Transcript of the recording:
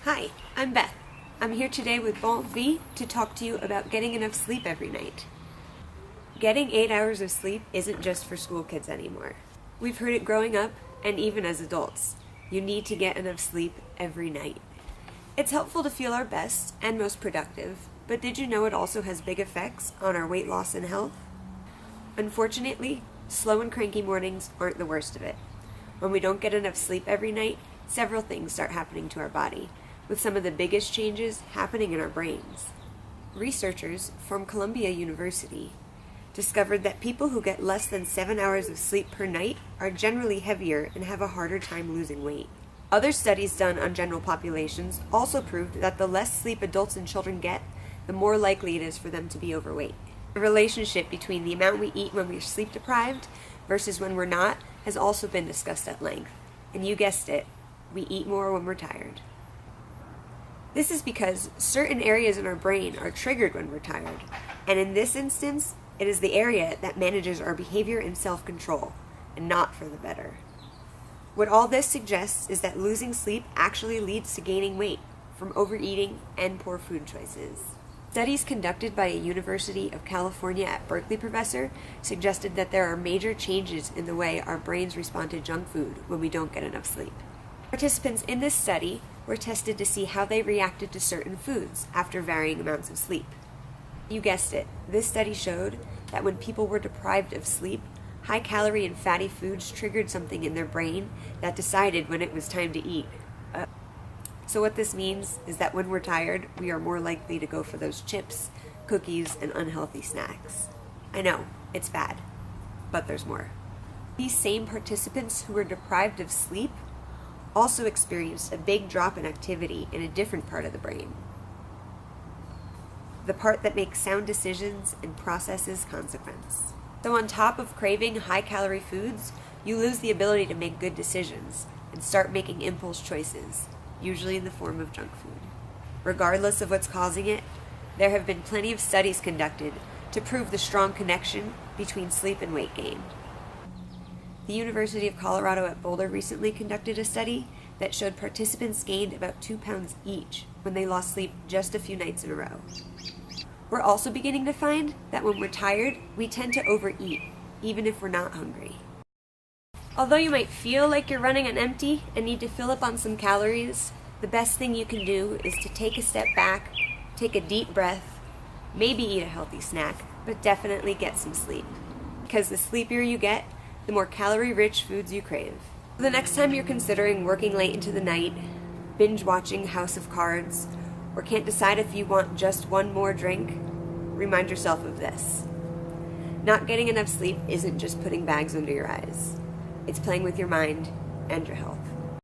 Hi, I'm Beth. I'm here today with Bon V to talk to you about getting enough sleep every night. Getting 8 hours of sleep isn't just for school kids anymore. We've heard it growing up and even as adults. You need to get enough sleep every night. It's helpful to feel our best and most productive, but did you know it also has big effects on our weight loss and health? Unfortunately, slow and cranky mornings aren't the worst of it. When we don't get enough sleep every night, several things start happening to our body, with some of the biggest changes happening in our brains. Researchers from Columbia University discovered that people who get less than 7 hours of sleep per night are generally heavier and have a harder time losing weight. Other studies done on general populations also proved that the less sleep adults and children get, the more likely it is for them to be overweight. The relationship between the amount we eat when we're sleep deprived versus when we're not has also been discussed at length. And you guessed it, we eat more when we're tired. This is because certain areas in our brain are triggered when we're tired, and in this instance, it is the area that manages our behavior and self-control, and not for the better. What all this suggests is that losing sleep actually leads to gaining weight from overeating and poor food choices. Studies conducted by a University of California at Berkeley professor suggested that there are major changes in the way our brains respond to junk food when we don't get enough sleep. Participants in this study were tested to see how they reacted to certain foods after varying amounts of sleep. You guessed it, this study showed that when people were deprived of sleep, high-calorie and fatty foods triggered something in their brain that decided when it was time to eat. So what this means is that when we're tired, we are more likely to go for those chips, cookies, and unhealthy snacks. I know, it's bad, but there's more. These same participants who were deprived of sleep also experienced a big drop in activity in a different part of the brain. The part that makes sound decisions and processes consequence. So on top of craving high-calorie foods, you lose the ability to make good decisions and start making impulse choices, usually in the form of junk food. Regardless of what's causing it, there have been plenty of studies conducted to prove the strong connection between sleep and weight gain. The University of Colorado at Boulder recently conducted a study that showed participants gained about 2 pounds each when they lost sleep just a few nights in a row. We're also beginning to find that when we're tired, we tend to overeat, even if we're not hungry. Although you might feel like you're running on empty and need to fill up on some calories, the best thing you can do is to take a step back, take a deep breath, maybe eat a healthy snack, but definitely get some sleep. Because the sleepier you get, the more calorie-rich foods you crave. The next time you're considering working late into the night, binge-watching House of Cards, or can't decide if you want just one more drink, remind yourself of this. Not getting enough sleep isn't just putting bags under your eyes. It's playing with your mind and your health.